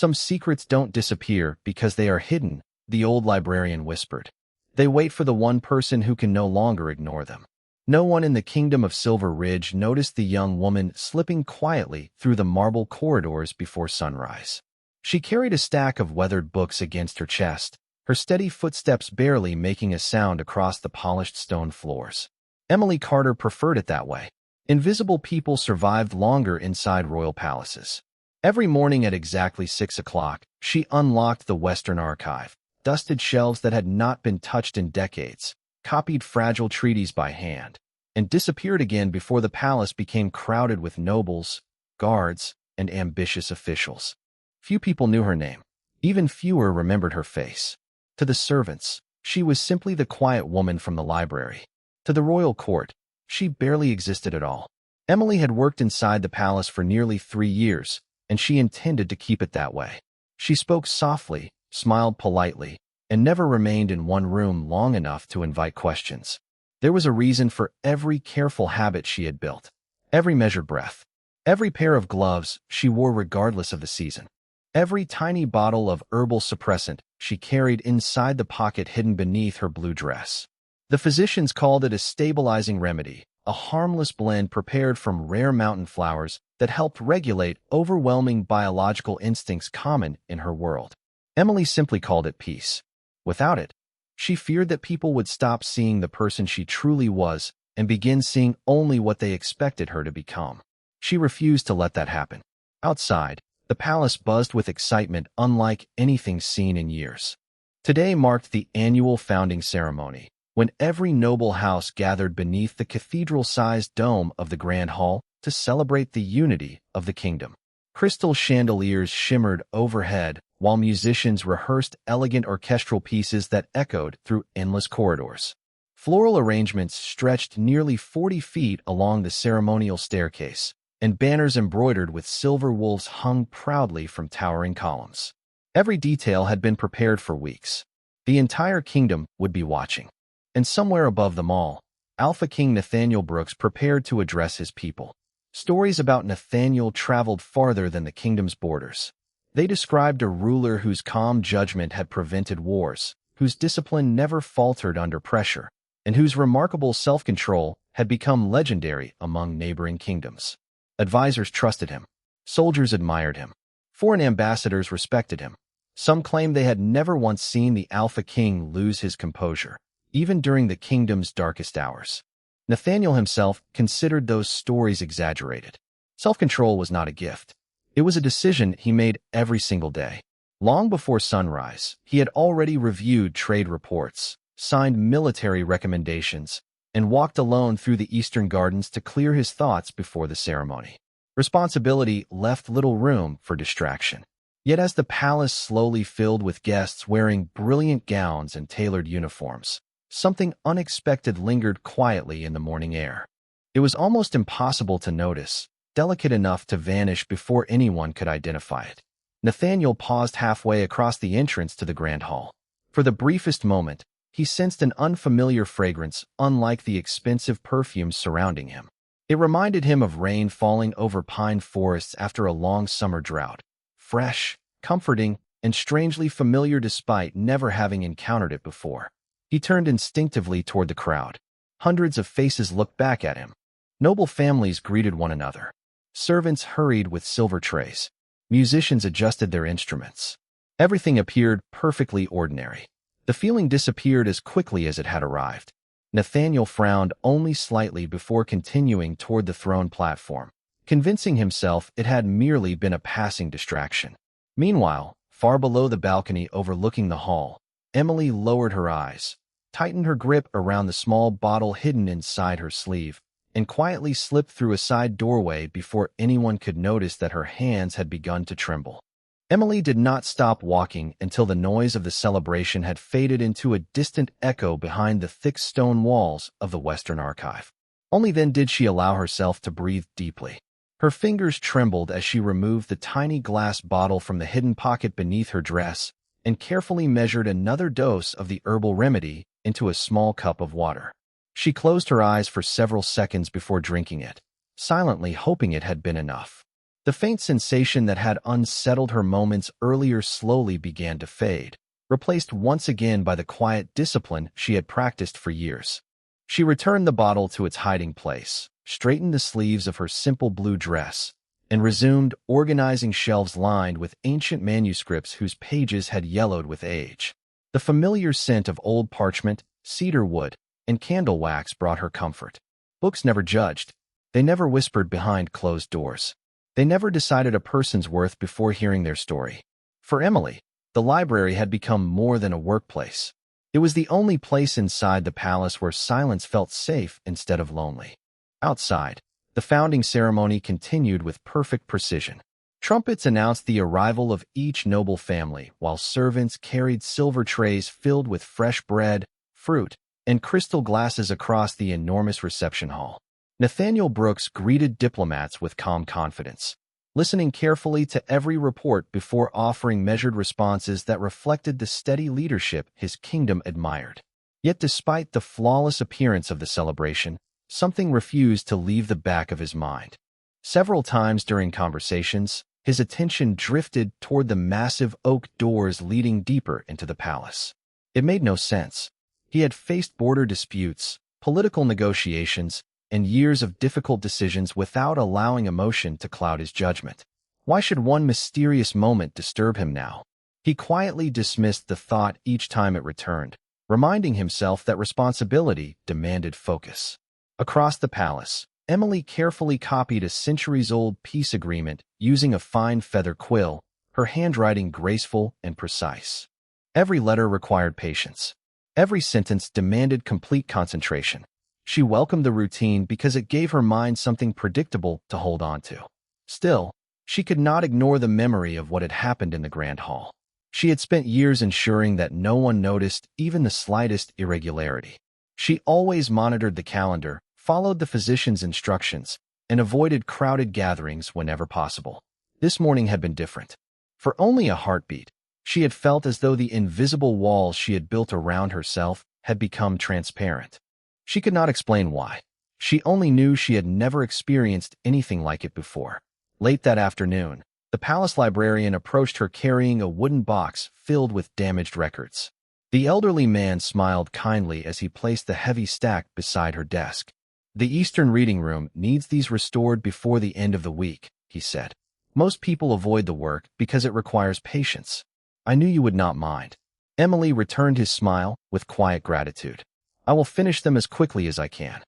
Some secrets don't disappear because they are hidden, the old librarian whispered. They wait for the one person who can no longer ignore them. No one in the kingdom of Silver Ridge noticed the young woman slipping quietly through the marble corridors before sunrise. She carried a stack of weathered books against her chest, her steady footsteps barely making a sound across the polished stone floors. Emily Carter preferred it that way. Invisible people survived longer inside royal palaces. Every morning at exactly 6 o'clock, she unlocked the Western Archive, dusted shelves that had not been touched in decades, copied fragile treaties by hand, and disappeared again before the palace became crowded with nobles, guards, and ambitious officials. Few people knew her name. Even fewer remembered her face. To the servants, she was simply the quiet woman from the library. To the royal court, she barely existed at all. Emily had worked inside the palace for nearly 3 years, and she intended to keep it that way. She spoke softly, smiled politely, and never remained in one room long enough to invite questions. There was a reason for every careful habit she had built, every measured breath, every pair of gloves she wore regardless of the season, every tiny bottle of herbal suppressant she carried inside the pocket hidden beneath her blue dress. The physicians called it a stabilizing remedy, a harmless blend prepared from rare mountain flowers that helped regulate overwhelming biological instincts common in her world. Emily simply called it peace. Without it, she feared that people would stop seeing the person she truly was and begin seeing only what they expected her to become. She refused to let that happen. Outside, the palace buzzed with excitement unlike anything seen in years. Today marked the annual founding ceremony, when every noble house gathered beneath the cathedral-sized dome of the Grand Hall to celebrate the unity of the kingdom. Crystal chandeliers shimmered overhead while musicians rehearsed elegant orchestral pieces that echoed through endless corridors. Floral arrangements stretched nearly 40 feet along the ceremonial staircase, and banners embroidered with silver wolves hung proudly from towering columns. Every detail had been prepared for weeks. The entire kingdom would be watching. And somewhere above them all, Alpha King Nathaniel Brooks prepared to address his people. Stories about Nathaniel traveled farther than the kingdom's borders. They described a ruler whose calm judgment had prevented wars, whose discipline never faltered under pressure, and whose remarkable self-control had become legendary among neighboring kingdoms. Advisors trusted him. Soldiers admired him. Foreign ambassadors respected him. Some claimed they had never once seen the Alpha King lose his composure, even during the kingdom's darkest hours. Nathaniel himself considered those stories exaggerated. Self-control was not a gift. It was a decision he made every single day. Long before sunrise, he had already reviewed trade reports, signed military recommendations, and walked alone through the Eastern Gardens to clear his thoughts before the ceremony. Responsibility left little room for distraction. Yet as the palace slowly filled with guests wearing brilliant gowns and tailored uniforms, something unexpected lingered quietly in the morning air. It was almost impossible to notice, delicate enough to vanish before anyone could identify it. Nathaniel paused halfway across the entrance to the Grand Hall. For the briefest moment, he sensed an unfamiliar fragrance unlike the expensive perfumes surrounding him. It reminded him of rain falling over pine forests after a long summer drought. Fresh, comforting, and strangely familiar despite never having encountered it before. He turned instinctively toward the crowd. Hundreds of faces looked back at him. Noble families greeted one another. Servants hurried with silver trays. Musicians adjusted their instruments. Everything appeared perfectly ordinary. The feeling disappeared as quickly as it had arrived. Nathaniel frowned only slightly before continuing toward the throne platform, convincing himself it had merely been a passing distraction. Meanwhile, far below the balcony overlooking the hall, Emily lowered her eyes, tightened her grip around the small bottle hidden inside her sleeve, and quietly slipped through a side doorway before anyone could notice that her hands had begun to tremble. Emily did not stop walking until the noise of the celebration had faded into a distant echo behind the thick stone walls of the Western Archive. Only then did she allow herself to breathe deeply. Her fingers trembled as she removed the tiny glass bottle from the hidden pocket beneath her dress and carefully measured another dose of the herbal remedy into a small cup of water. She closed her eyes for several seconds before drinking it, silently hoping it had been enough. The faint sensation that had unsettled her moments earlier slowly began to fade, replaced once again by the quiet discipline she had practiced for years. She returned the bottle to its hiding place, straightened the sleeves of her simple blue dress, and resumed organizing shelves lined with ancient manuscripts whose pages had yellowed with age. The familiar scent of old parchment, cedar wood, and candle wax brought her comfort. Books never judged. They never whispered behind closed doors. They never decided a person's worth before hearing their story. For Emily, the library had become more than a workplace. It was the only place inside the palace where silence felt safe instead of lonely. Outside, the founding ceremony continued with perfect precision. Trumpets announced the arrival of each noble family, while servants carried silver trays filled with fresh bread, fruit, and crystal glasses across the enormous reception hall. Nathaniel Brooks greeted diplomats with calm confidence, listening carefully to every report before offering measured responses that reflected the steady leadership his kingdom admired. Yet despite the flawless appearance of the celebration, something refused to leave the back of his mind. Several times during conversations, his attention drifted toward the massive oak doors leading deeper into the palace. It made no sense. He had faced border disputes, political negotiations, and years of difficult decisions without allowing emotion to cloud his judgment. Why should one mysterious moment disturb him now? He quietly dismissed the thought each time it returned, reminding himself that responsibility demanded focus. Across the palace, Emily carefully copied a centuries-old peace agreement using a fine feather quill, her handwriting graceful and precise. Every letter required patience. Every sentence demanded complete concentration. She welcomed the routine because it gave her mind something predictable to hold on to. Still, she could not ignore the memory of what had happened in the Grand Hall. She had spent years ensuring that no one noticed even the slightest irregularity. She always monitored the calendar, followed the physician's instructions, and avoided crowded gatherings whenever possible. This morning had been different. For only a heartbeat, she had felt as though the invisible walls she had built around herself had become transparent. She could not explain why. She only knew she had never experienced anything like it before. Late that afternoon, the palace librarian approached her carrying a wooden box filled with damaged records. The elderly man smiled kindly as he placed the heavy stack beside her desk. "The Eastern Reading Room needs these restored before the end of the week," he said. "Most people avoid the work because it requires patience. I knew you would not mind." Emily returned his smile with quiet gratitude. "I will finish them as quickly as I can."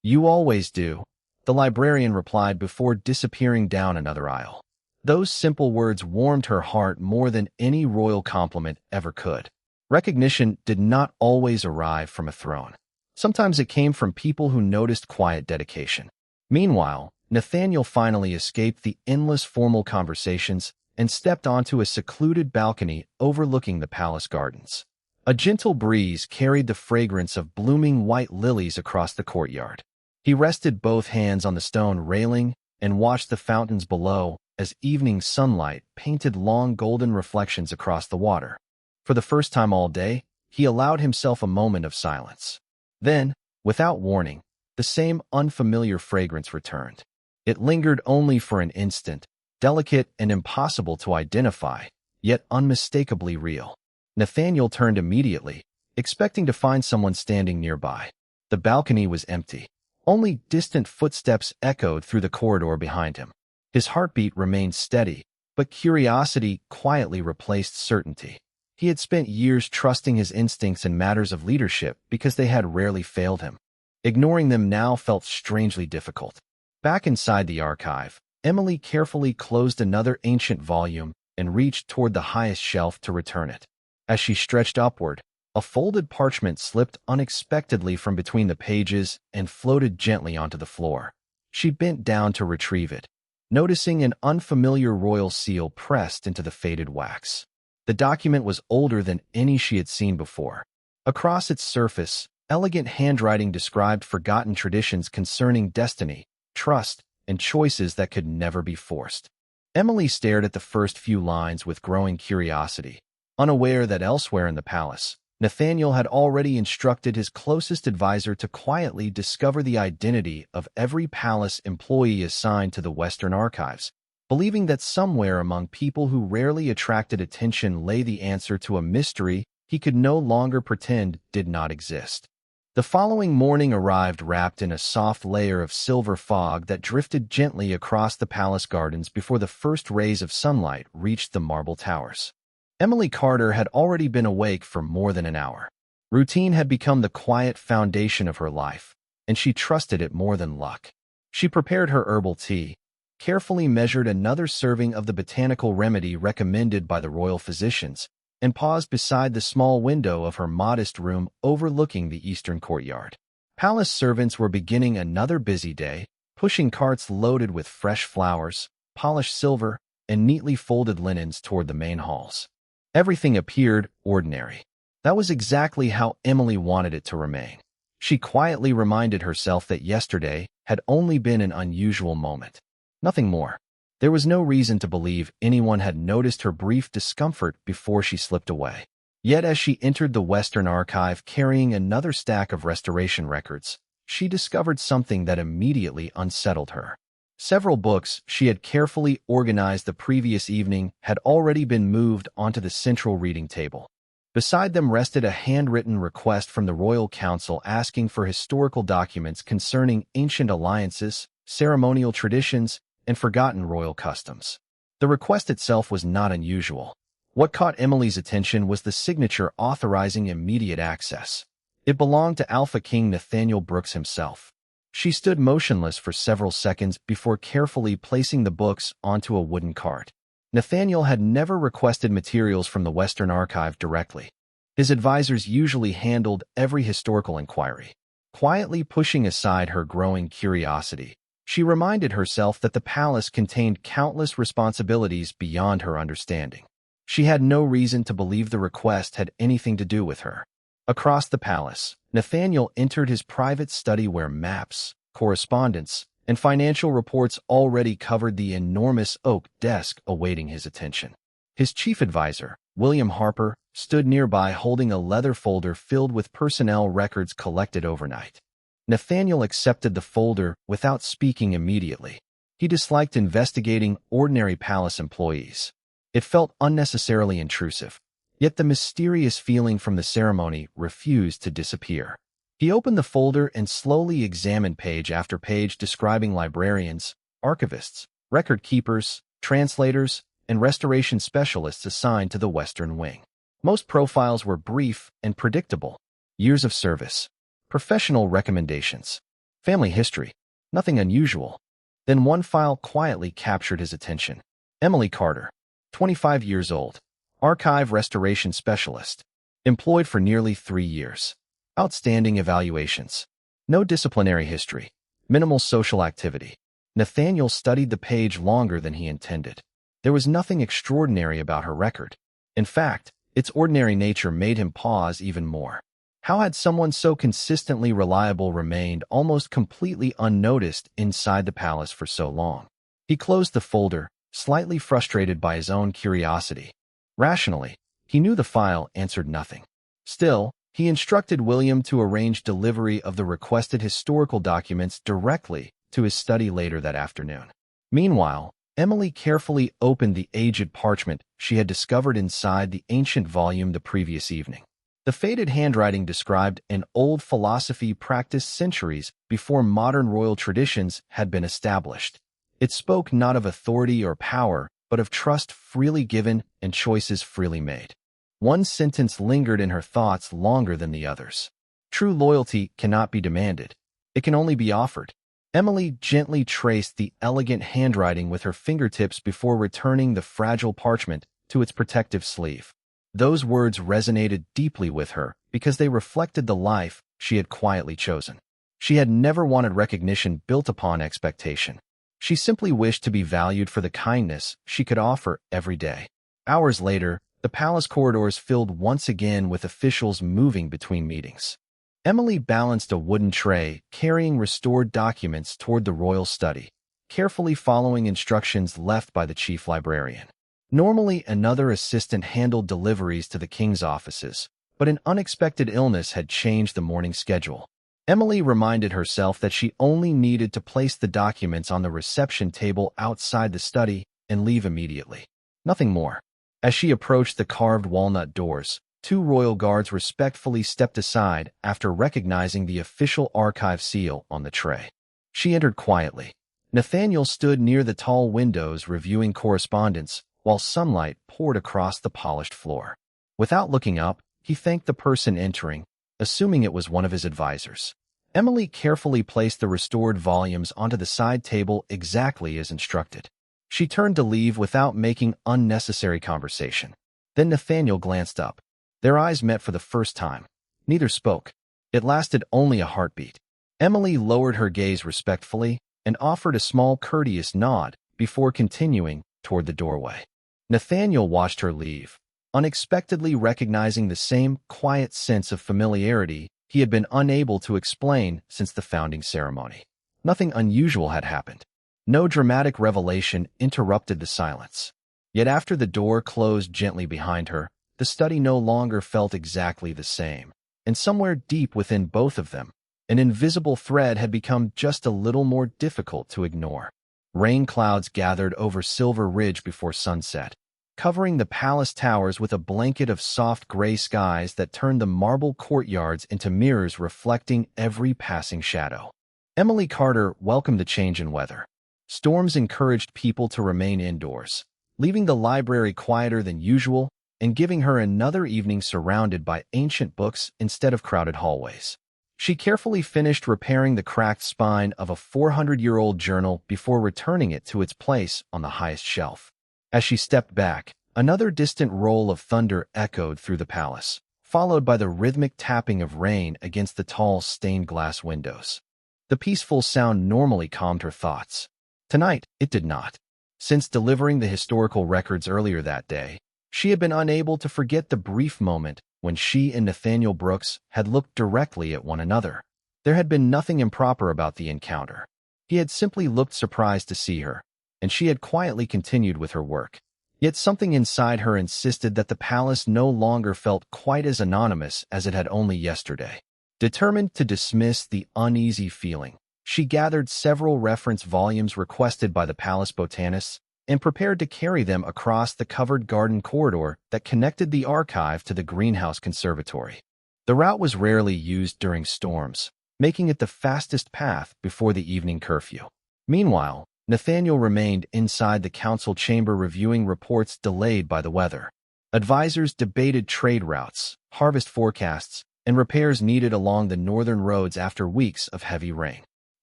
"You always do," the librarian replied before disappearing down another aisle. Those simple words warmed her heart more than any royal compliment ever could. Recognition did not always arrive from a throne. Sometimes it came from people who noticed quiet dedication. Meanwhile, Nathaniel finally escaped the endless formal conversations and stepped onto a secluded balcony overlooking the palace gardens. A gentle breeze carried the fragrance of blooming white lilies across the courtyard. He rested both hands on the stone railing and watched the fountains below as evening sunlight painted long golden reflections across the water. For the first time all day, he allowed himself a moment of silence. Then, without warning, the same unfamiliar fragrance returned. It lingered only for an instant, delicate and impossible to identify, yet unmistakably real. Nathaniel turned immediately, expecting to find someone standing nearby. The balcony was empty. Only distant footsteps echoed through the corridor behind him. His heartbeat remained steady, but curiosity quietly replaced certainty. He had spent years trusting his instincts in matters of leadership because they had rarely failed him. Ignoring them now felt strangely difficult. Back inside the archive, Emily carefully closed another ancient volume and reached toward the highest shelf to return it. As she stretched upward, a folded parchment slipped unexpectedly from between the pages and floated gently onto the floor. She bent down to retrieve it, noticing an unfamiliar royal seal pressed into the faded wax. The document was older than any she had seen before. Across its surface, elegant handwriting described forgotten traditions concerning destiny, trust, and choices that could never be forced. Emily stared at the first few lines with growing curiosity, unaware that elsewhere in the palace, Nathaniel had already instructed his closest advisor to quietly discover the identity of every palace employee assigned to the Western Archives. believing that somewhere among people who rarely attracted attention lay the answer to a mystery he could no longer pretend did not exist. The following morning arrived wrapped in a soft layer of silver fog that drifted gently across the palace gardens before the first rays of sunlight reached the marble towers. Emily Carter had already been awake for more than an hour. Routine had become the quiet foundation of her life, and she trusted it more than luck. She prepared her herbal tea, carefully measured another serving of the botanical remedy recommended by the royal physicians, and paused beside the small window of her modest room overlooking the eastern courtyard. Palace servants were beginning another busy day, pushing carts loaded with fresh flowers, polished silver, and neatly folded linens toward the main halls. Everything appeared ordinary. That was exactly how Emily wanted it to remain. She quietly reminded herself that yesterday had only been an unusual moment. Nothing more. There was no reason to believe anyone had noticed her brief discomfort before she slipped away. Yet as she entered the Western Archive carrying another stack of restoration records, she discovered something that immediately unsettled her. Several books she had carefully organized the previous evening had already been moved onto the central reading table. Beside them rested a handwritten request from the Royal Council asking for historical documents concerning ancient alliances, ceremonial traditions, and forgotten royal customs. The request itself was not unusual. What caught Emily's attention was the signature authorizing immediate access. It belonged to Alpha King Nathaniel Brooks himself. She stood motionless for several seconds before carefully placing the books onto a wooden cart. Nathaniel had never requested materials from the Western Archive directly. His advisors usually handled every historical inquiry. Quietly pushing aside her growing curiosity, she reminded herself that the palace contained countless responsibilities beyond her understanding. She had no reason to believe the request had anything to do with her. Across the palace, Nathaniel entered his private study where maps, correspondence, and financial reports already covered the enormous oak desk awaiting his attention. His chief advisor, William Harper, stood nearby holding a leather folder filled with personnel records collected overnight. Nathaniel accepted the folder without speaking immediately. He disliked investigating ordinary palace employees. It felt unnecessarily intrusive. Yet the mysterious feeling from the ceremony refused to disappear. He opened the folder and slowly examined page after page describing librarians, archivists, record keepers, translators, and restoration specialists assigned to the Western Wing. Most profiles were brief and predictable. Years of service, professional recommendations, family history, nothing unusual. Then one file quietly captured his attention. Emily Carter, 25 years old, archive restoration specialist, employed for nearly 3 years. Outstanding evaluations. No disciplinary history. Minimal social activity. Nathaniel studied the page longer than he intended. There was nothing extraordinary about her record. In fact, its ordinary nature made him pause even more. How had someone so consistently reliable remained almost completely unnoticed inside the palace for so long? He closed the folder, slightly frustrated by his own curiosity. Rationally, he knew the file answered nothing. Still, he instructed William to arrange delivery of the requested historical documents directly to his study later that afternoon. Meanwhile, Emily carefully opened the aged parchment she had discovered inside the ancient volume the previous evening. The faded handwriting described an old philosophy practiced centuries before modern royal traditions had been established. It spoke not of authority or power, but of trust freely given and choices freely made. One sentence lingered in her thoughts longer than the others. True loyalty cannot be demanded. It can only be offered. Emily gently traced the elegant handwriting with her fingertips before returning the fragile parchment to its protective sleeve. Those words resonated deeply with her because they reflected the life she had quietly chosen. She had never wanted recognition built upon expectation. She simply wished to be valued for the kindness she could offer every day. Hours later, the palace corridors filled once again with officials moving between meetings. Emily balanced a wooden tray, carrying restored documents toward the royal study, carefully following instructions left by the chief librarian. Normally, another assistant handled deliveries to the king's offices, but an unexpected illness had changed the morning schedule. Emily reminded herself that she only needed to place the documents on the reception table outside the study and leave immediately. Nothing more. As she approached the carved walnut doors, two royal guards respectfully stepped aside after recognizing the official archive seal on the tray. She entered quietly. Nathaniel stood near the tall windows reviewing correspondence while sunlight poured across the polished floor. Without looking up, he thanked the person entering, assuming it was one of his advisors. Emily carefully placed the restored volumes onto the side table exactly as instructed. She turned to leave without making unnecessary conversation. Then Nathaniel glanced up. Their eyes met for the first time. Neither spoke. It lasted only a heartbeat. Emily lowered her gaze respectfully and offered a small courteous nod before continuing toward the doorway. Nathaniel watched her leave, unexpectedly recognizing the same quiet sense of familiarity he had been unable to explain since the founding ceremony. Nothing unusual had happened. No dramatic revelation interrupted the silence. Yet after the door closed gently behind her, the study no longer felt exactly the same. And somewhere deep within both of them, an invisible thread had become just a little more difficult to ignore. Rain clouds gathered over Silver Ridge before sunset, covering the palace towers with a blanket of soft gray skies that turned the marble courtyards into mirrors reflecting every passing shadow. Emily Carter welcomed the change in weather. Storms encouraged people to remain indoors, leaving the library quieter than usual and giving her another evening surrounded by ancient books instead of crowded hallways. She carefully finished repairing the cracked spine of a 400-year-old journal before returning it to its place on the highest shelf. As she stepped back, another distant roll of thunder echoed through the palace, followed by the rhythmic tapping of rain against the tall stained glass windows. The peaceful sound normally calmed her thoughts. Tonight, it did not. Since delivering the historical records earlier that day, she had been unable to forget the brief moment when she and Nathaniel Brooks had looked directly at one another. There had been nothing improper about the encounter. He had simply looked surprised to see her, and she had quietly continued with her work. Yet something inside her insisted that the palace no longer felt quite as anonymous as it had only yesterday. Determined to dismiss the uneasy feeling, she gathered several reference volumes requested by the palace botanists and prepared to carry them across the covered garden corridor that connected the archive to the greenhouse conservatory. The route was rarely used during storms, making it the fastest path before the evening curfew. Meanwhile, Nathaniel remained inside the council chamber reviewing reports delayed by the weather. Advisors debated trade routes, harvest forecasts, and repairs needed along the northern roads after weeks of heavy rain.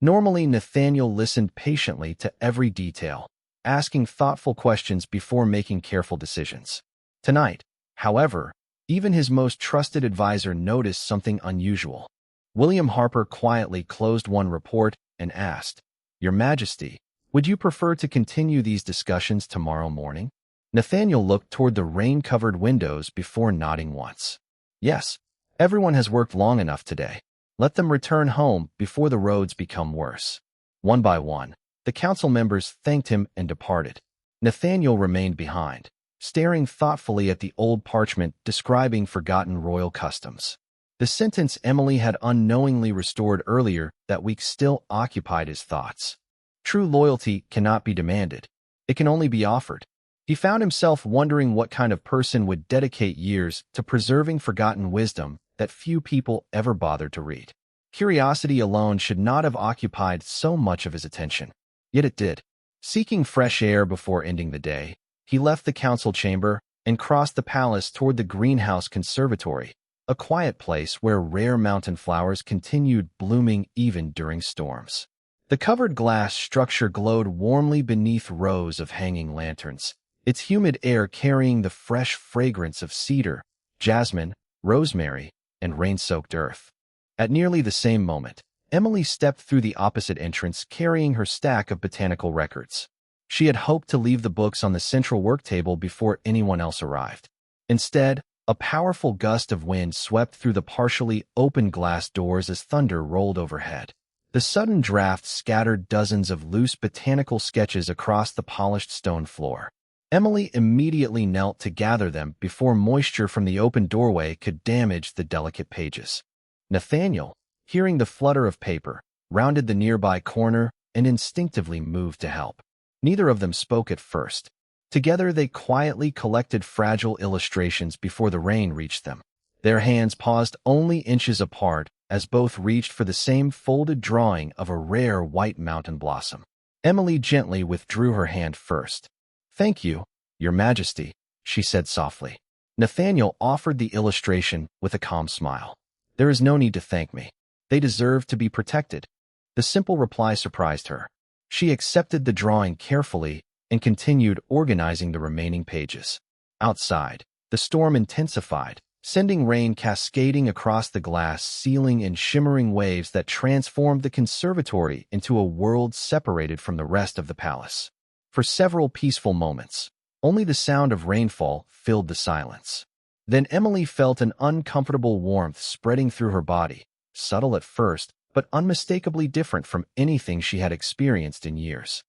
Normally, Nathaniel listened patiently to every detail, asking thoughtful questions before making careful decisions. Tonight, however, even his most trusted advisor noticed something unusual. William Harper quietly closed one report and asked, "Your Majesty, would you prefer to continue these discussions tomorrow morning?" Nathaniel looked toward the rain-covered windows before nodding once. "Yes, everyone has worked long enough today. Let them return home before the roads become worse." One by one, the council members thanked him and departed. Nathaniel remained behind, staring thoughtfully at the old parchment describing forgotten royal customs. The sentence Emily had unknowingly restored earlier that week still occupied his thoughts. True loyalty cannot be demanded. It can only be offered. He found himself wondering what kind of person would dedicate years to preserving forgotten wisdom that few people ever bothered to read. Curiosity alone should not have occupied so much of his attention. Yet it did. Seeking fresh air before ending the day, he left the council chamber and crossed the palace toward the greenhouse conservatory, a quiet place where rare mountain flowers continued blooming even during storms. The covered glass structure glowed warmly beneath rows of hanging lanterns, its humid air carrying the fresh fragrance of cedar, jasmine, rosemary, and rain-soaked earth. At nearly the same moment, Emily stepped through the opposite entrance carrying her stack of botanical records. She had hoped to leave the books on the central work table before anyone else arrived. Instead, a powerful gust of wind swept through the partially open glass doors as thunder rolled overhead. The sudden draft scattered dozens of loose botanical sketches across the polished stone floor. Emily immediately knelt to gather them before moisture from the open doorway could damage the delicate pages. Nathaniel, hearing the flutter of paper, rounded the nearby corner and instinctively moved to help. Neither of them spoke at first, Together they quietly collected fragile illustrations before the rain reached them. Their hands paused only inches apart as both reached for the same folded drawing of a rare white mountain blossom. Emily gently withdrew her hand first. "Thank you, Your Majesty," she said softly. Nathaniel offered the illustration with a calm smile. "There is no need to thank me. They deserve to be protected." The simple reply surprised her. She accepted the drawing carefully and continued organizing the remaining pages. Outside, the storm intensified, sending rain cascading across the glass ceiling in shimmering waves that transformed the conservatory into a world separated from the rest of the palace. For several peaceful moments, only the sound of rainfall filled the silence. Then Emily felt an uncomfortable warmth spreading through her body, subtle at first, but unmistakably different from anything she had experienced in years.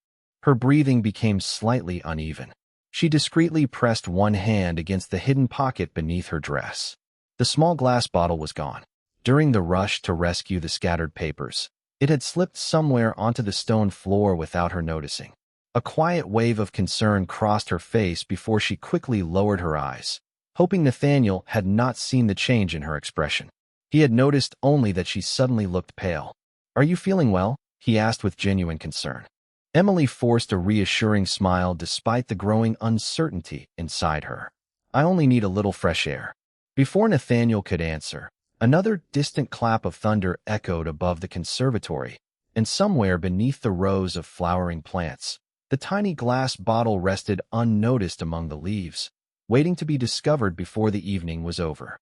Her breathing became slightly uneven. She discreetly pressed one hand against the hidden pocket beneath her dress. The small glass bottle was gone. During the rush to rescue the scattered papers, it had slipped somewhere onto the stone floor without her noticing. A quiet wave of concern crossed her face before she quickly lowered her eyes, hoping Nathaniel had not seen the change in her expression. He had noticed only that she suddenly looked pale. "Are you feeling well?" he asked with genuine concern. Emily forced a reassuring smile despite the growing uncertainty inside her. "I only need a little fresh air." Before Nathaniel could answer, another distant clap of thunder echoed above the conservatory, and somewhere beneath the rows of flowering plants, the tiny glass bottle rested unnoticed among the leaves, waiting to be discovered before the evening was over.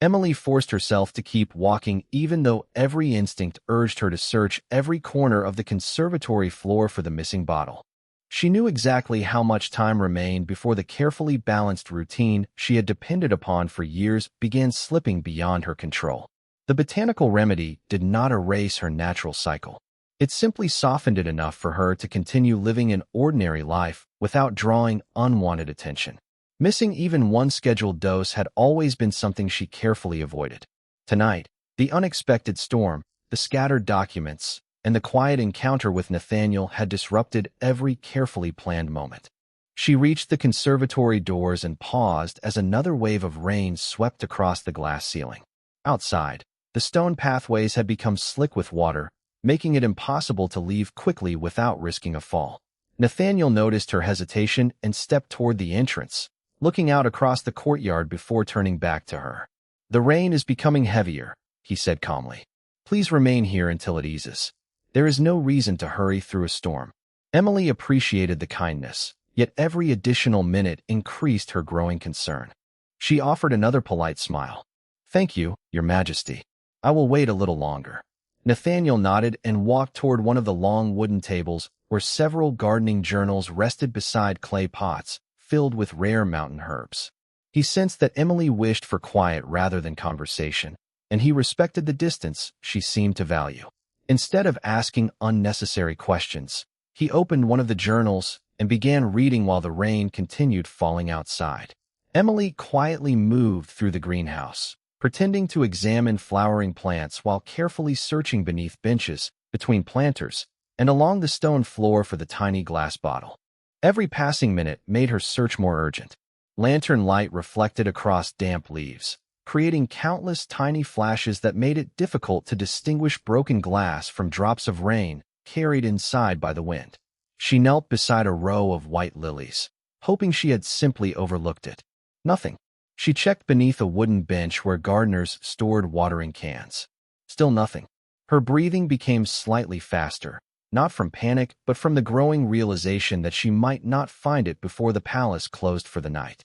Emily forced herself to keep walking even though every instinct urged her to search every corner of the conservatory floor for the missing bottle. She knew exactly how much time remained before the carefully balanced routine she had depended upon for years began slipping beyond her control. The botanical remedy did not erase her natural cycle. It simply softened it enough for her to continue living an ordinary life without drawing unwanted attention. Missing even one scheduled dose had always been something she carefully avoided. Tonight, the unexpected storm, the scattered documents, and the quiet encounter with Nathaniel had disrupted every carefully planned moment. She reached the conservatory doors and paused as another wave of rain swept across the glass ceiling. Outside, the stone pathways had become slick with water, making it impossible to leave quickly without risking a fall. Nathaniel noticed her hesitation and stepped toward the entrance, looking out across the courtyard before turning back to her. "The rain is becoming heavier," he said calmly. "Please remain here until it eases. There is no reason to hurry through a storm." Emily appreciated the kindness, yet every additional minute increased her growing concern. She offered another polite smile. "Thank you, Your Majesty. I will wait a little longer." Nathaniel nodded and walked toward one of the long wooden tables where several gardening journals rested beside clay pots filled with rare mountain herbs. He sensed that Emily wished for quiet rather than conversation, and he respected the distance she seemed to value. Instead of asking unnecessary questions, he opened one of the journals and began reading while the rain continued falling outside. Emily quietly moved through the greenhouse, pretending to examine flowering plants while carefully searching beneath benches, between planters, and along the stone floor for the tiny glass bottle. Every passing minute made her search more urgent. Lantern light reflected across damp leaves, creating countless tiny flashes that made it difficult to distinguish broken glass from drops of rain carried inside by the wind. She knelt beside a row of white lilies, hoping she had simply overlooked it. Nothing. She checked beneath a wooden bench where gardeners stored watering cans. Still nothing. Her breathing became slightly faster, not from panic, but from the growing realization that she might not find it before the palace closed for the night.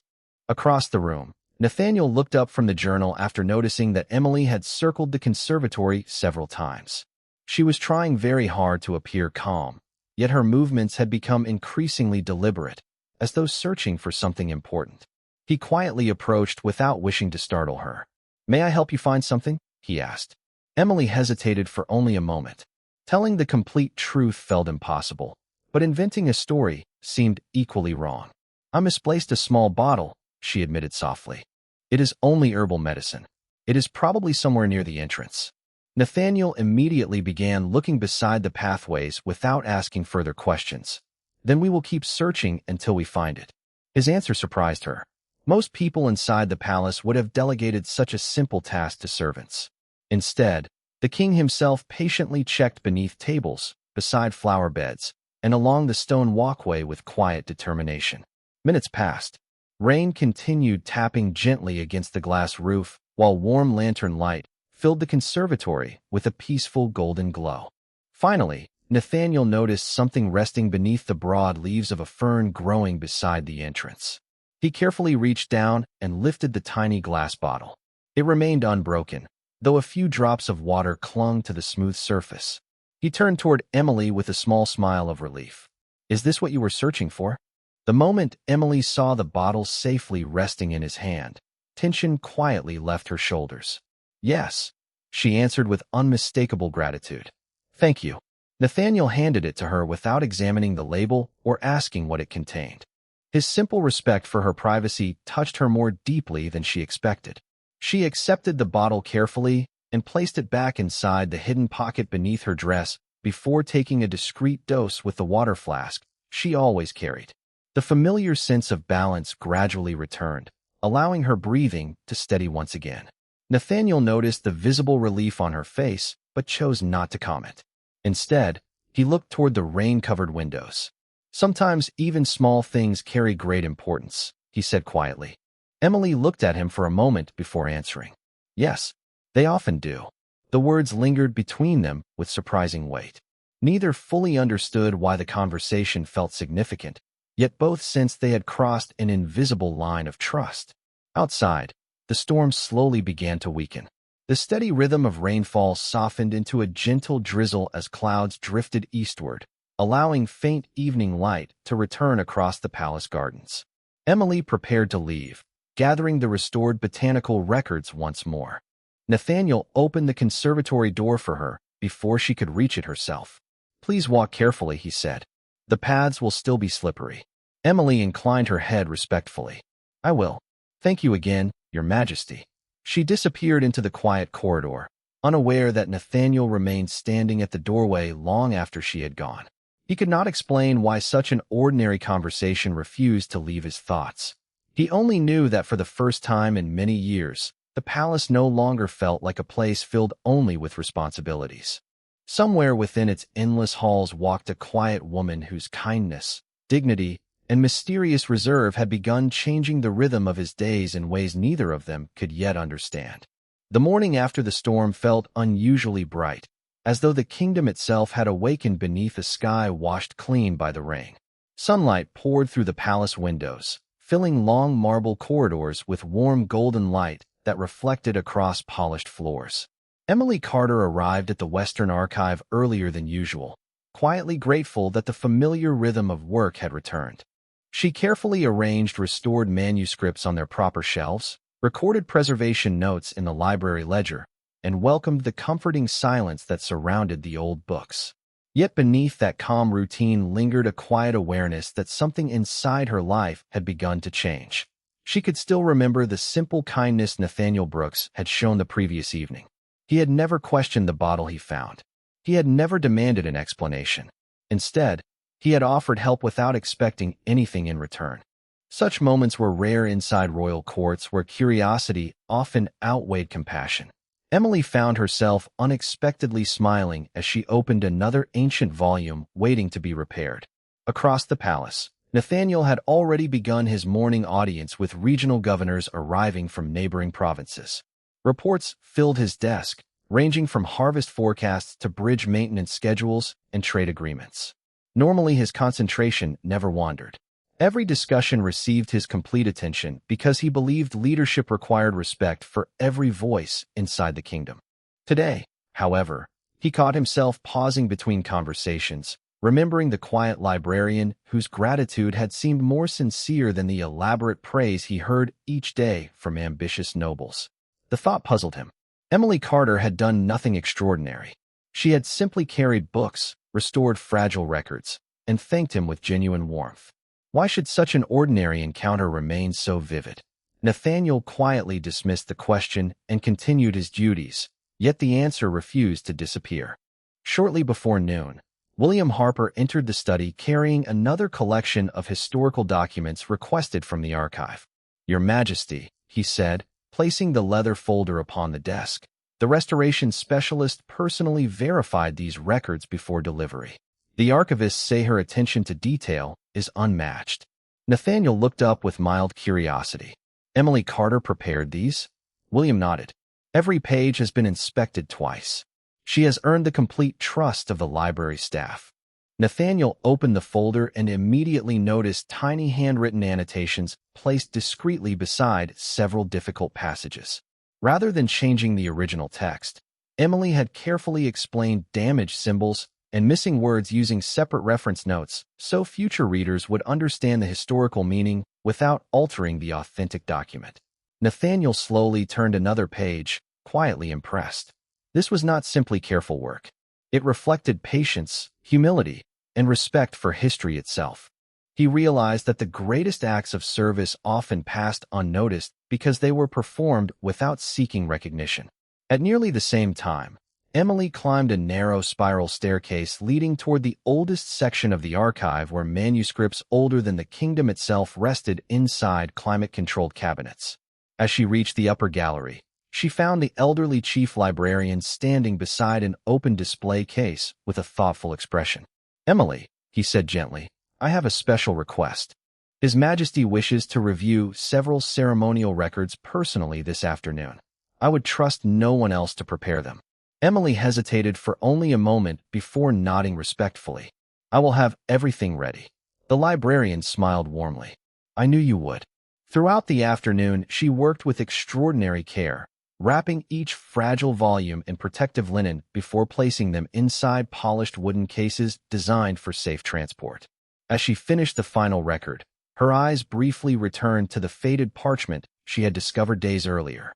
Across the room, Nathaniel looked up from the journal after noticing that Emily had circled the conservatory several times. She was trying very hard to appear calm, yet her movements had become increasingly deliberate, as though searching for something important. He quietly approached without wishing to startle her. "May I help you find something?" he asked. Emily hesitated for only a moment. Telling the complete truth felt impossible, but inventing a story seemed equally wrong. "I misplaced a small bottle," she admitted softly. "It is only herbal medicine. It is probably somewhere near the entrance." Nathaniel immediately began looking beside the pathways without asking further questions. "Then we will keep searching until we find it." His answer surprised her. Most people inside the palace would have delegated such a simple task to servants. Instead, the king himself patiently checked beneath tables, beside flower beds, and along the stone walkway with quiet determination. Minutes passed. Rain continued tapping gently against the glass roof, while warm lantern light filled the conservatory with a peaceful golden glow. Finally, Nathaniel noticed something resting beneath the broad leaves of a fern growing beside the entrance. He carefully reached down and lifted the tiny glass bottle. It remained unbroken, though a few drops of water clung to the smooth surface. He turned toward Emily with a small smile of relief. "Is this what you were searching for?" The moment Emily saw the bottle safely resting in his hand, tension quietly left her shoulders. "Yes," she answered with unmistakable gratitude. "Thank you." Nathaniel handed it to her without examining the label or asking what it contained. His simple respect for her privacy touched her more deeply than she expected. She accepted the bottle carefully and placed it back inside the hidden pocket beneath her dress before taking a discreet dose with the water flask she always carried. The familiar sense of balance gradually returned, allowing her breathing to steady once again. Nathaniel noticed the visible relief on her face, but chose not to comment. Instead, he looked toward the rain-covered windows. "Sometimes even small things carry great importance," he said quietly. Emily looked at him for a moment before answering. "Yes, they often do." The words lingered between them with surprising weight. Neither fully understood why the conversation felt significant, yet both sensed they had crossed an invisible line of trust. Outside, the storm slowly began to weaken. The steady rhythm of rainfall softened into a gentle drizzle as clouds drifted eastward, allowing faint evening light to return across the palace gardens. Emily prepared to leave, gathering the restored botanical records once more. Nathaniel opened the conservatory door for her before she could reach it herself. "Please walk carefully," he said. "The paths will still be slippery." Emily inclined her head respectfully. "I will. Thank you again, Your Majesty." She disappeared into the quiet corridor, unaware that Nathaniel remained standing at the doorway long after she had gone. He could not explain why such an ordinary conversation refused to leave his thoughts. He only knew that for the first time in many years, the palace no longer felt like a place filled only with responsibilities. Somewhere within its endless halls walked a quiet woman whose kindness, dignity, and mysterious reserve had begun changing the rhythm of his days in ways neither of them could yet understand. The morning after the storm felt unusually bright, as though the kingdom itself had awakened beneath a sky washed clean by the rain. Sunlight poured through the palace windows, filling long marble corridors with warm golden light that reflected across polished floors. Emily Carter arrived at the Western Archive earlier than usual, quietly grateful that the familiar rhythm of work had returned. She carefully arranged restored manuscripts on their proper shelves, recorded preservation notes in the library ledger, and welcomed the comforting silence that surrounded the old books. Yet beneath that calm routine lingered a quiet awareness that something inside her life had begun to change. She could still remember the simple kindness Nathaniel Brooks had shown the previous evening. He had never questioned the bottle he found. He had never demanded an explanation. Instead, he had offered help without expecting anything in return. Such moments were rare inside royal courts where curiosity often outweighed compassion. Emily found herself unexpectedly smiling as she opened another ancient volume waiting to be repaired. Across the palace, Nathaniel had already begun his morning audience with regional governors arriving from neighboring provinces. Reports filled his desk, ranging from harvest forecasts to bridge maintenance schedules and trade agreements. Normally, his concentration never wandered. Every discussion received his complete attention because he believed leadership required respect for every voice inside the kingdom. Today, however, he caught himself pausing between conversations, remembering the quiet librarian whose gratitude had seemed more sincere than the elaborate praise he heard each day from ambitious nobles. The thought puzzled him. Emily Carter had done nothing extraordinary. She had simply carried books, restored fragile records, and thanked him with genuine warmth. Why should such an ordinary encounter remain so vivid? Nathaniel quietly dismissed the question and continued his duties, yet the answer refused to disappear. Shortly before noon, William Harper entered the study carrying another collection of historical documents requested from the archive. "Your Majesty," he said, placing the leather folder upon the desk. The restoration specialist personally verified these records before delivery. The archivists say her attention to detail is unmatched. Nathaniel looked up with mild curiosity. "Emily Carter prepared these?" William nodded. "Every page has been inspected twice. She has earned the complete trust of the library staff." Nathaniel opened the folder and immediately noticed tiny handwritten annotations placed discreetly beside several difficult passages. Rather than changing the original text, Emily had carefully explained damaged symbols and missing words using separate reference notes so future readers would understand the historical meaning without altering the authentic document. Nathaniel slowly turned another page, quietly impressed. This was not simply careful work. It reflected patience, humility, and respect for history itself. He realized that the greatest acts of service often passed unnoticed because they were performed without seeking recognition. At nearly the same time, Emily climbed a narrow spiral staircase leading toward the oldest section of the archive where manuscripts older than the kingdom itself rested inside climate-controlled cabinets. As she reached the upper gallery, she found the elderly chief librarian standing beside an open display case with a thoughtful expression. "Emily," he said gently, "I have a special request. His Majesty wishes to review several ceremonial records personally this afternoon. I would trust no one else to prepare them." Emily hesitated for only a moment before nodding respectfully. "I will have everything ready." The librarian smiled warmly. "I knew you would." Throughout the afternoon, she worked with extraordinary care, wrapping each fragile volume in protective linen before placing them inside polished wooden cases designed for safe transport. As she finished the final record, her eyes briefly returned to the faded parchment she had discovered days earlier.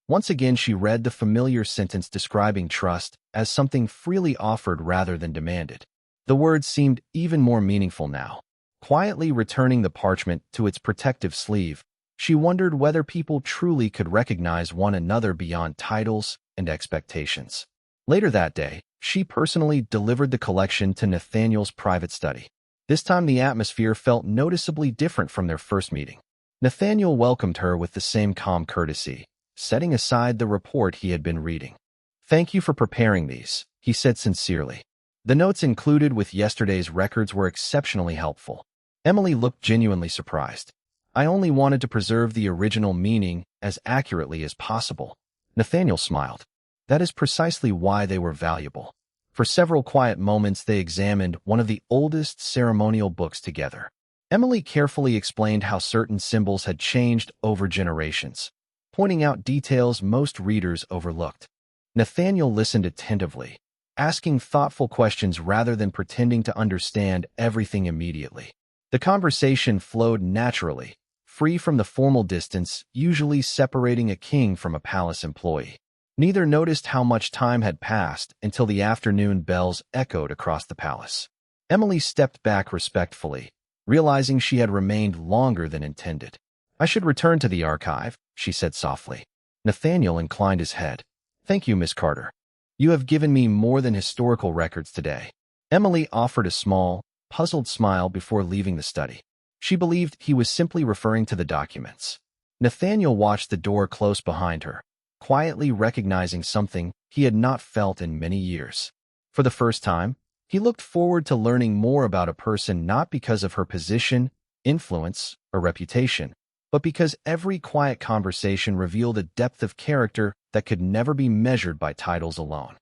Once again, she read the familiar sentence describing trust as something freely offered rather than demanded. The words seemed even more meaningful now. Quietly returning the parchment to its protective sleeve, she wondered whether people truly could recognize one another beyond titles and expectations. Later that day, she personally delivered the collection to Nathaniel's private study. This time the atmosphere felt noticeably different from their first meeting. Nathaniel welcomed her with the same calm courtesy, setting aside the report he had been reading. "Thank you for preparing these," he said sincerely. "The notes included with yesterday's records were exceptionally helpful." Emily looked genuinely surprised. "I only wanted to preserve the original meaning as accurately as possible." Nathaniel smiled. "That is precisely why they were valuable." For several quiet moments, they examined one of the oldest ceremonial books together. Emily carefully explained how certain symbols had changed over generations, pointing out details most readers overlooked. Nathaniel listened attentively, asking thoughtful questions rather than pretending to understand everything immediately. The conversation flowed naturally, free from the formal distance usually separating a king from a palace employee. Neither noticed how much time had passed until the afternoon bells echoed across the palace. Emily stepped back respectfully, realizing she had remained longer than intended. "I should return to the archive," she said softly. Nathaniel inclined his head. "Thank you, Miss Carter. You have given me more than historical records today." Emily offered a small, puzzled smile before leaving the study. She believed he was simply referring to the documents. Nathaniel watched the door close behind her, quietly recognizing something he had not felt in many years. For the first time, he looked forward to learning more about a person not because of her position, influence, or reputation, but because every quiet conversation revealed a depth of character that could never be measured by titles alone.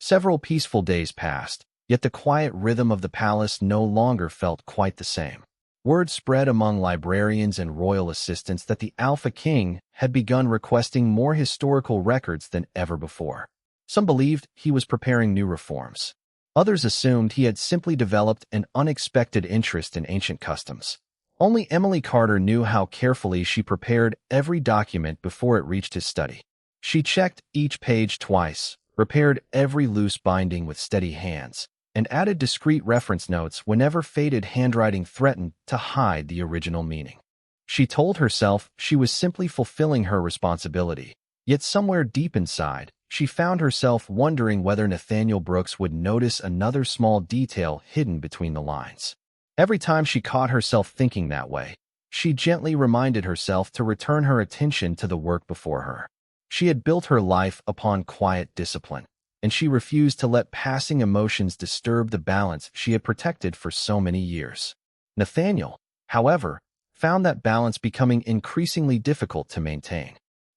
Several peaceful days passed, yet the quiet rhythm of the palace no longer felt quite the same. Word spread among librarians and royal assistants that the Alpha King had begun requesting more historical records than ever before. Some believed he was preparing new reforms. Others assumed he had simply developed an unexpected interest in ancient customs. Only Emily Carter knew how carefully she prepared every document before it reached his study. She checked each page twice, repaired every loose binding with steady hands, and added discreet reference notes whenever faded handwriting threatened to hide the original meaning. She told herself she was simply fulfilling her responsibility, yet somewhere deep inside, She found herself wondering whether Nathaniel Brooks would notice another small detail hidden between the lines. Every time she caught herself thinking that way, she gently reminded herself to return her attention to the work before her. She had built her life upon quiet discipline, and she refused to let passing emotions disturb the balance she had protected for so many years. Nathaniel, however, found that balance becoming increasingly difficult to maintain.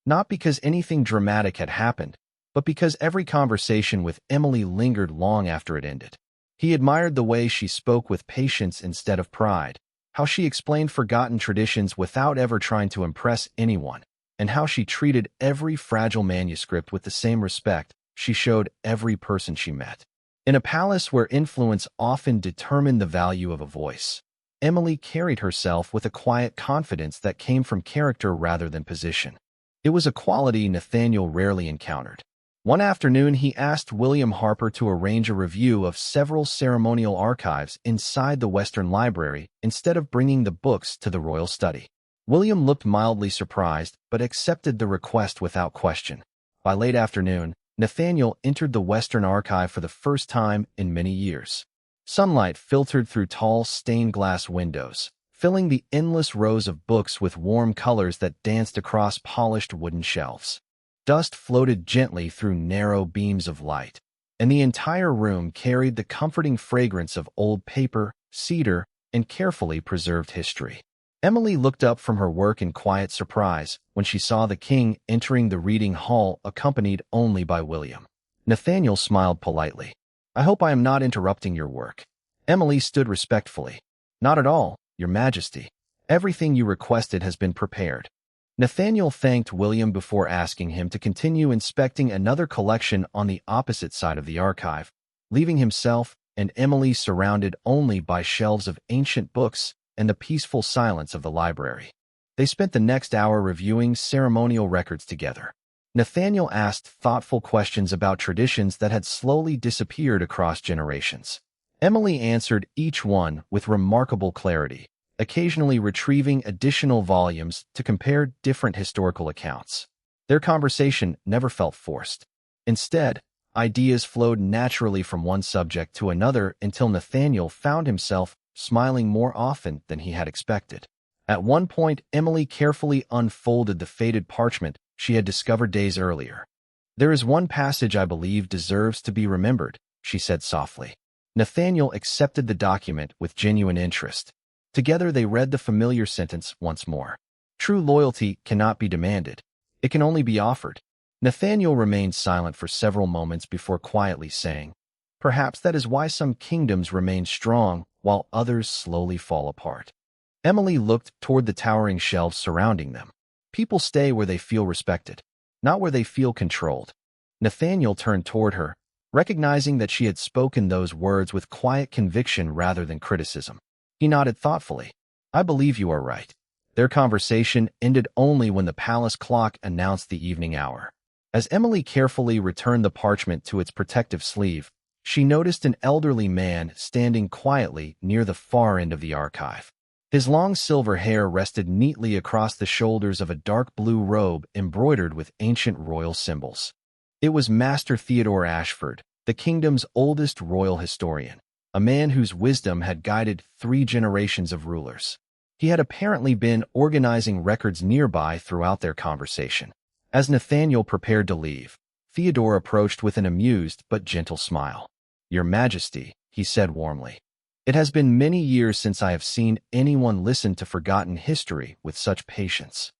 Not because anything dramatic had happened, but because every conversation with Emily lingered long after it ended. He admired the way she spoke with patience instead of pride, how she explained forgotten traditions without ever trying to impress anyone, and how she treated every fragile manuscript with the same respect she showed every person she met. In a palace where influence often determined the value of a voice, Emily carried herself with a quiet confidence that came from character rather than position. It was a quality Nathaniel rarely encountered. One afternoon, he asked William Harper to arrange a review of several ceremonial archives inside the Western Library instead of bringing the books to the royal study. William looked mildly surprised, but accepted the request without question. By late afternoon, Nathaniel entered the Western Archive for the first time in many years. Sunlight filtered through tall stained glass windows, filling the endless rows of books with warm colors that danced across polished wooden shelves. Dust floated gently through narrow beams of light, and the entire room carried the comforting fragrance of old paper, cedar, and carefully preserved history. Emily looked up from her work in quiet surprise when she saw the king entering the reading hall accompanied only by William. Nathaniel smiled politely. "I hope I am not interrupting your work." Emily stood respectfully. "Not at all, Your Majesty. Everything you requested has been prepared." Nathaniel thanked William before asking him to continue inspecting another collection on the opposite side of the archive, leaving himself and Emily surrounded only by shelves of ancient books and the peaceful silence of the library. They spent the next hour reviewing ceremonial records together. Nathaniel asked thoughtful questions about traditions that had slowly disappeared across generations. Emily answered each one with remarkable clarity, occasionally retrieving additional volumes to compare different historical accounts. Their conversation never felt forced. Instead, ideas flowed naturally from one subject to another until Nathaniel found himself smiling more often than he had expected. At one point, Emily carefully unfolded the faded parchment she had discovered days earlier. "There is one passage I believe deserves to be remembered," she said softly. Nathaniel accepted the document with genuine interest. Together they read the familiar sentence once more. "True loyalty cannot be demanded. It can only be offered." Nathaniel remained silent for several moments before quietly saying, "Perhaps that is why some kingdoms remain strong while others slowly fall apart." Emily looked toward the towering shelves surrounding them. People stay where they feel respected, not where they feel controlled. Nathaniel turned toward her, recognizing that she had spoken those words with quiet conviction rather than criticism. He nodded thoughtfully. "I believe you are right." Their conversation ended only when the palace clock announced the evening hour. As Emily carefully returned the parchment to its protective sleeve, she noticed an elderly man standing quietly near the far end of the archive. His long silver hair rested neatly across the shoulders of a dark blue robe embroidered with ancient royal symbols. It was Master Theodore Ashford, the kingdom's oldest royal historian, a man whose wisdom had guided 3 generations of rulers. He had apparently been organizing records nearby throughout their conversation. As Nathaniel prepared to leave, Theodore approached with an amused but gentle smile. "Your Majesty," he said warmly, "it has been many years since I have seen anyone listen to forgotten history with such patience."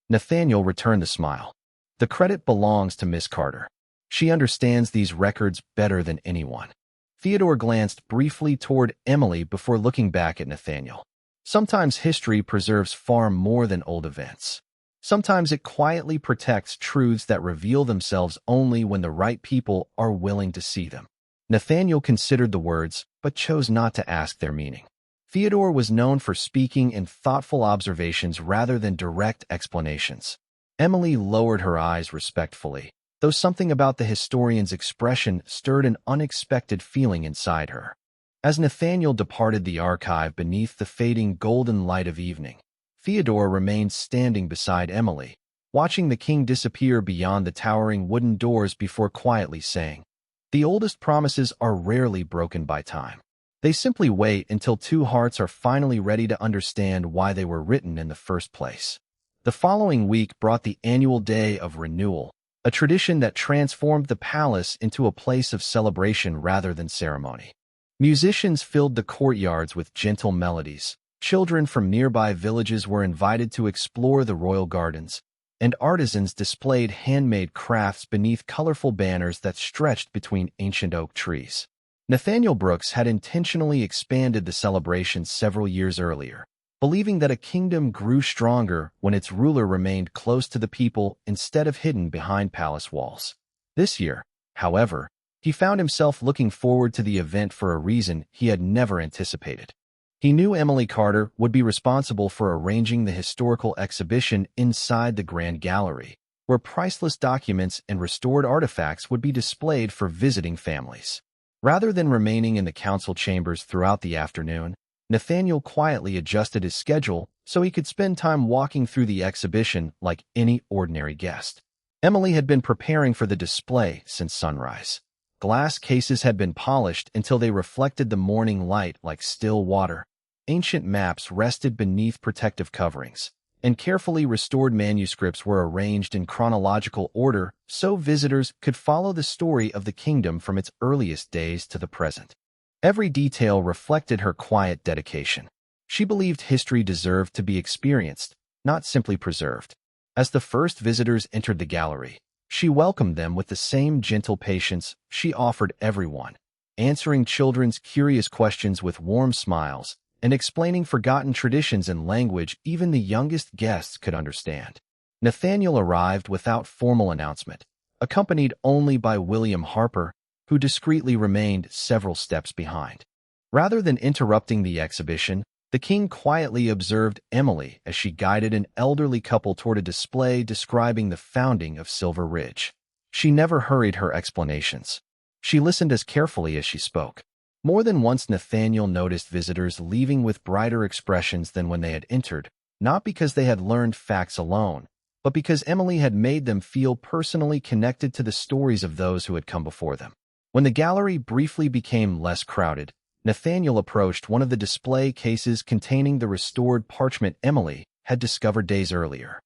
Nathaniel returned the smile. "The credit belongs to Miss Carter. She understands these records better than anyone." Theodore glanced briefly toward Emily before looking back at Nathaniel. Sometimes history preserves far more than old events. Sometimes it quietly protects truths that reveal themselves only when the right people are willing to see them. Nathaniel considered the words, but chose not to ask their meaning. Theodore was known for speaking in thoughtful observations rather than direct explanations. Emily lowered her eyes respectfully, though something about the historian's expression stirred an unexpected feeling inside her. As Nathaniel departed the archive beneath the fading golden light of evening, Theodore remained standing beside Emily, watching the king disappear beyond the towering wooden doors before quietly saying, "The oldest promises are rarely broken by time. They simply wait until two hearts are finally ready to understand why they were written in the first place." The following week brought the annual Day of Renewal, a tradition that transformed the palace into a place of celebration rather than ceremony. Musicians filled the courtyards with gentle melodies, children from nearby villages were invited to explore the royal gardens, and artisans displayed handmade crafts beneath colorful banners that stretched between ancient oak trees. Nathaniel Brooks had intentionally expanded the celebration several years earlier, believing that a kingdom grew stronger when its ruler remained close to the people instead of hidden behind palace walls. This year, however, he found himself looking forward to the event for a reason he had never anticipated. He knew Emily Carter would be responsible for arranging the historical exhibition inside the Grand Gallery, where priceless documents and restored artifacts would be displayed for visiting families. Rather than remaining in the council chambers throughout the afternoon, Nathaniel quietly adjusted his schedule so he could spend time walking through the exhibition like any ordinary guest. Emily had been preparing for the display since sunrise. Glass cases had been polished until they reflected the morning light like still water. Ancient maps rested beneath protective coverings, and carefully restored manuscripts were arranged in chronological order so visitors could follow the story of the kingdom from its earliest days to the present. Every detail reflected her quiet dedication. She believed history deserved to be experienced, not simply preserved. As the first visitors entered the gallery, she welcomed them with the same gentle patience she offered everyone, answering children's curious questions with warm smiles and explaining forgotten traditions in language even the youngest guests could understand. Nathaniel arrived without formal announcement, accompanied only by William Harper, who discreetly remained several steps behind. Rather than interrupting the exhibition, the king quietly observed Emily as she guided an elderly couple toward a display describing the founding of Silver Ridge. She never hurried her explanations. She listened as carefully as she spoke. More than once Nathaniel noticed visitors leaving with brighter expressions than when they had entered, not because they had learned facts alone, but because Emily had made them feel personally connected to the stories of those who had come before them. When the gallery briefly became less crowded, Nathaniel approached one of the display cases containing the restored parchment Emily had discovered days earlier.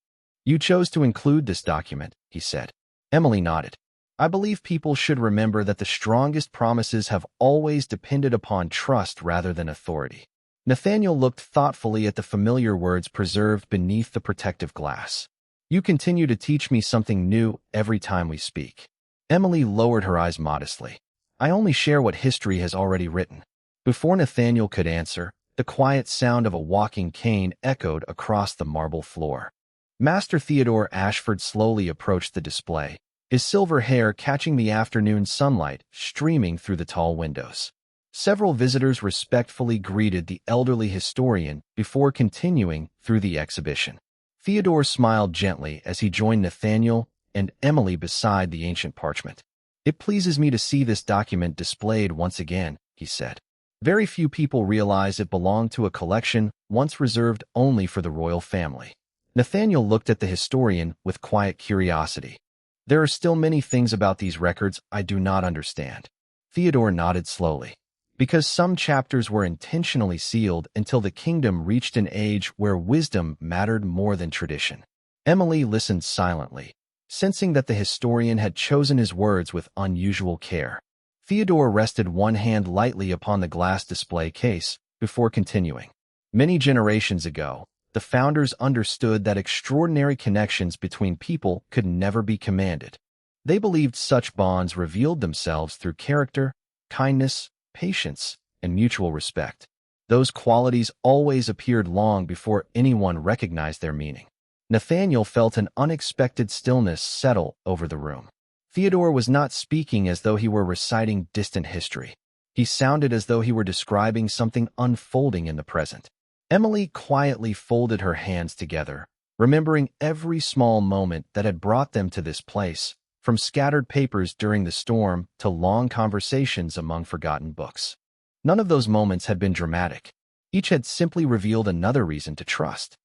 "You chose to include this document," he said. Emily nodded. "I believe people should remember that the strongest promises have always depended upon trust rather than authority." Nathaniel looked thoughtfully at the familiar words preserved beneath the protective glass. "You continue to teach me something new every time we speak." Emily lowered her eyes modestly. "I only share what history has already written." Before Nathaniel could answer, the quiet sound of a walking cane echoed across the marble floor. Master Theodore Ashford slowly approached the display, his silver hair catching the afternoon sunlight streaming through the tall windows. Several visitors respectfully greeted the elderly historian before continuing through the exhibition. Theodore smiled gently as he joined Nathaniel and Emily beside the ancient parchment. "It pleases me to see this document displayed once again," he said. "Very few people realize it belonged to a collection once reserved only for the royal family." Nathaniel looked at the historian with quiet curiosity. "There are still many things about these records I do not understand." Theodore nodded slowly. "Because some chapters were intentionally sealed until the kingdom reached an age where wisdom mattered more than tradition." Emily listened silently, sensing that the historian had chosen his words with unusual care. Theodore rested one hand lightly upon the glass display case before continuing. "Many generations ago, the founders understood that extraordinary connections between people could never be commanded. They believed such bonds revealed themselves through character, kindness, patience, and mutual respect. Those qualities always appeared long before anyone recognized their meaning." Nathaniel felt an unexpected stillness settle over the room. Theodore was not speaking as though he were reciting distant history. He sounded as though he were describing something unfolding in the present. Emily quietly folded her hands together, remembering every small moment that had brought them to this place, from scattered papers during the storm to long conversations among forgotten books. None of those moments had been dramatic. Each had simply revealed another reason to trust.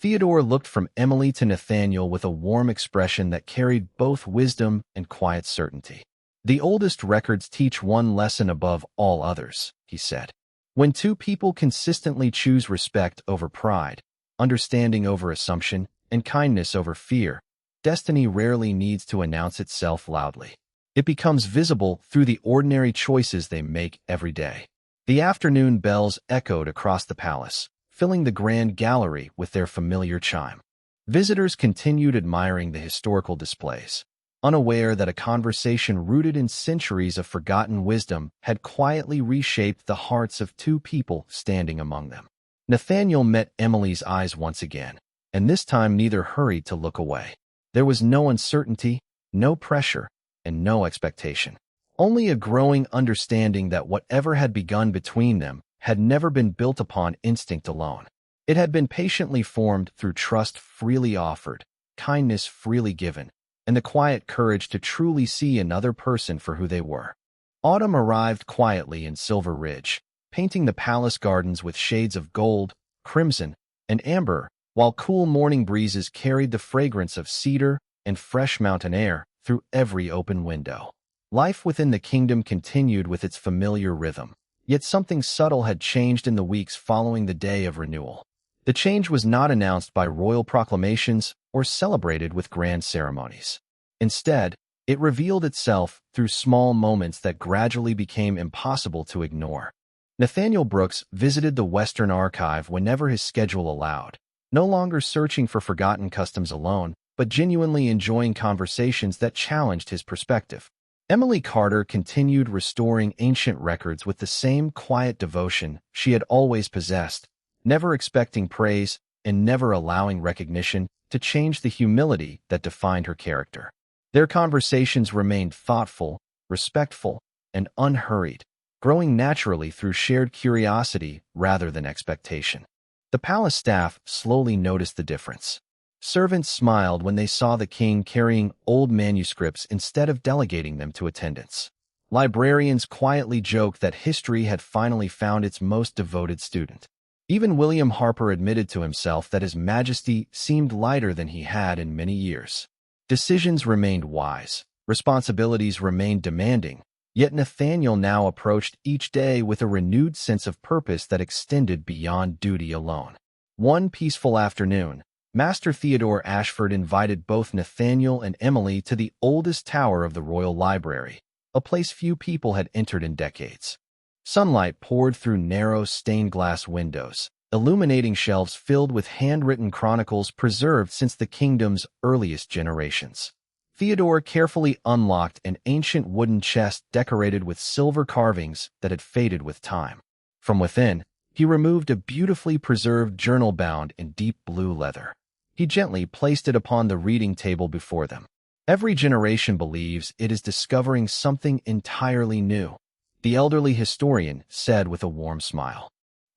Theodore looked from Emily to Nathaniel with a warm expression that carried both wisdom and quiet certainty. The oldest records teach one lesson above all others, he said. When two people consistently choose respect over pride, understanding over assumption, and kindness over fear, destiny rarely needs to announce itself loudly. It becomes visible through the ordinary choices they make every day. The afternoon bells echoed across the palace, filling the grand gallery with their familiar chime. Visitors continued admiring the historical displays, unaware that a conversation rooted in centuries of forgotten wisdom had quietly reshaped the hearts of two people standing among them. Nathaniel met Emily's eyes once again, and this time neither hurried to look away. There was no uncertainty, no pressure, and no expectation. Only a growing understanding that whatever had begun between them had never been built upon instinct alone. It had been patiently formed through trust freely offered, kindness freely given, and the quiet courage to truly see another person for who they were. Autumn arrived quietly in Silver Ridge, painting the palace gardens with shades of gold, crimson, and amber, while cool morning breezes carried the fragrance of cedar and fresh mountain air through every open window. Life within the kingdom continued with its familiar rhythm, yet something subtle had changed in the weeks following the day of renewal. The change was not announced by royal proclamations or celebrated with grand ceremonies. Instead, it revealed itself through small moments that gradually became impossible to ignore. Nathaniel Brooks visited the Western Archive whenever his schedule allowed, no longer searching for forgotten customs alone, but genuinely enjoying conversations that challenged his perspective. Emily Carter continued restoring ancient records with the same quiet devotion she had always possessed, never expecting praise and never allowing recognition to change the humility that defined her character. Their conversations remained thoughtful, respectful, and unhurried, growing naturally through shared curiosity rather than expectation. The palace staff slowly noticed the difference. Servants smiled when they saw the king carrying old manuscripts instead of delegating them to attendants. Librarians quietly joked that history had finally found its most devoted student. Even William Harper admitted to himself that His Majesty seemed lighter than he had in many years. Decisions remained wise, responsibilities remained demanding, yet Nathaniel now approached each day with a renewed sense of purpose that extended beyond duty alone. One peaceful afternoon, Master Theodore Ashford invited both Nathaniel and Emily to the oldest tower of the Royal Library, a place few people had entered in decades. Sunlight poured through narrow stained-glass windows, illuminating shelves filled with handwritten chronicles preserved since the kingdom's earliest generations. Theodore carefully unlocked an ancient wooden chest decorated with silver carvings that had faded with time. From within, he removed a beautifully preserved journal bound in deep blue leather. He gently placed it upon the reading table before them. Every generation believes it is discovering something entirely new, the elderly historian said with a warm smile.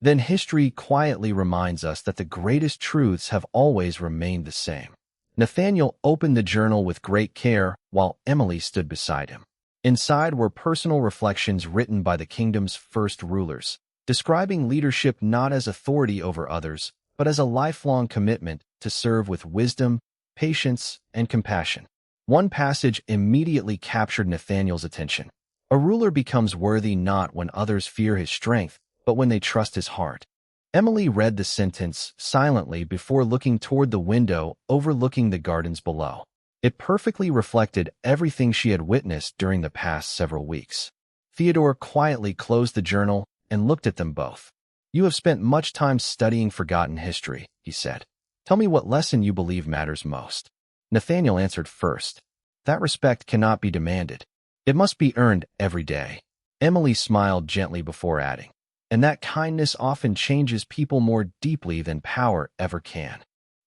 Then history quietly reminds us that the greatest truths have always remained the same. Nathaniel opened the journal with great care while Emily stood beside him. Inside were personal reflections written by the kingdom's first rulers, describing leadership not as authority over others, but as a lifelong commitment to serve with wisdom, patience, and compassion. One passage immediately captured Nathaniel's attention. A ruler becomes worthy not when others fear his strength, but when they trust his heart. Emily read the sentence silently before looking toward the window overlooking the gardens below. It perfectly reflected everything she had witnessed during the past several weeks. Theodore quietly closed the journal and looked at them both. "You have spent much time studying forgotten history," he said. "Tell me what lesson you believe matters most." Nathaniel answered first. "That respect cannot be demanded. It must be earned every day." Emily smiled gently before adding, "And that kindness often changes people more deeply than power ever can."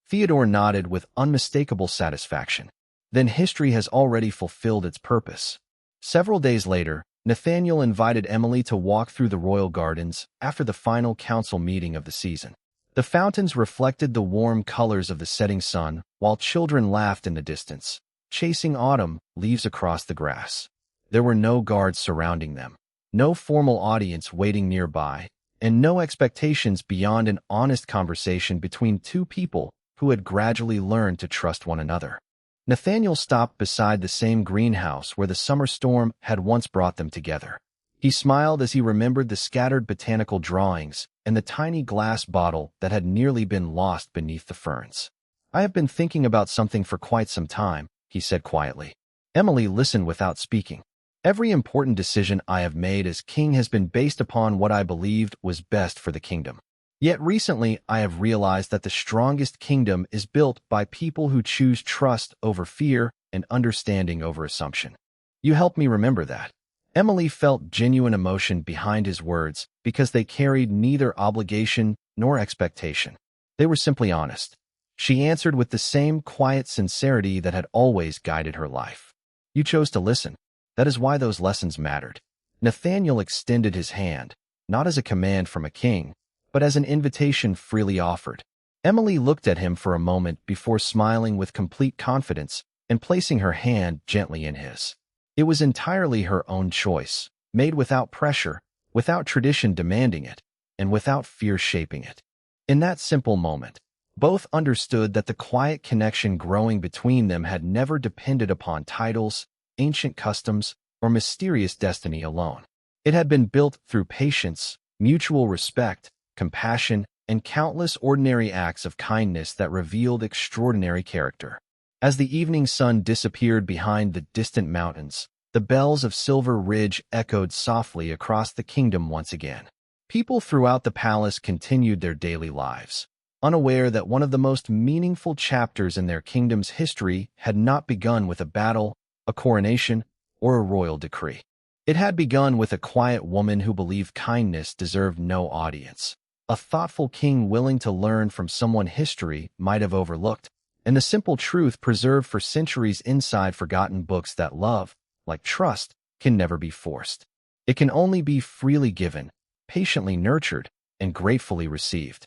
Theodore nodded with unmistakable satisfaction. Then history has already fulfilled its purpose. Several days later, Nathaniel invited Emily to walk through the royal gardens after the final council meeting of the season. The fountains reflected the warm colors of the setting sun, while children laughed in the distance, chasing autumn leaves across the grass. There were no guards surrounding them, no formal audience waiting nearby, and no expectations beyond an honest conversation between two people who had gradually learned to trust one another. Nathaniel stopped beside the same greenhouse where the summer storm had once brought them together. He smiled as he remembered the scattered botanical drawings and the tiny glass bottle that had nearly been lost beneath the ferns. "I have been thinking about something for quite some time," he said quietly. Emily listened without speaking. "Every important decision I have made as king has been based upon what I believed was best for the kingdom. Yet recently I have realized that the strongest kingdom is built by people who choose trust over fear and understanding over assumption. You help me remember that." Emily felt genuine emotion behind his words because they carried neither obligation nor expectation. They were simply honest. She answered with the same quiet sincerity that had always guided her life. "You chose to listen. That is why those lessons mattered." Nathaniel extended his hand, not as a command from a king, but as an invitation freely offered. Emily looked at him for a moment before smiling with complete confidence and placing her hand gently in his. It was entirely her own choice, made without pressure, without tradition demanding it, and without fear shaping it. In that simple moment, both understood that the quiet connection growing between them had never depended upon titles, ancient customs, or mysterious destiny alone. It had been built through patience, mutual respect, compassion, and countless ordinary acts of kindness that revealed extraordinary character. As the evening sun disappeared behind the distant mountains, the bells of Silver Ridge echoed softly across the kingdom once again. People throughout the palace continued their daily lives, unaware that one of the most meaningful chapters in their kingdom's history had not begun with a battle, a coronation, or a royal decree. It had begun with a quiet woman who believed kindness deserved no audience, a thoughtful king willing to learn from someone history might have overlooked, and the simple truth preserved for centuries inside forgotten books that love, like trust, can never be forced. It can only be freely given, patiently nurtured, and gratefully received.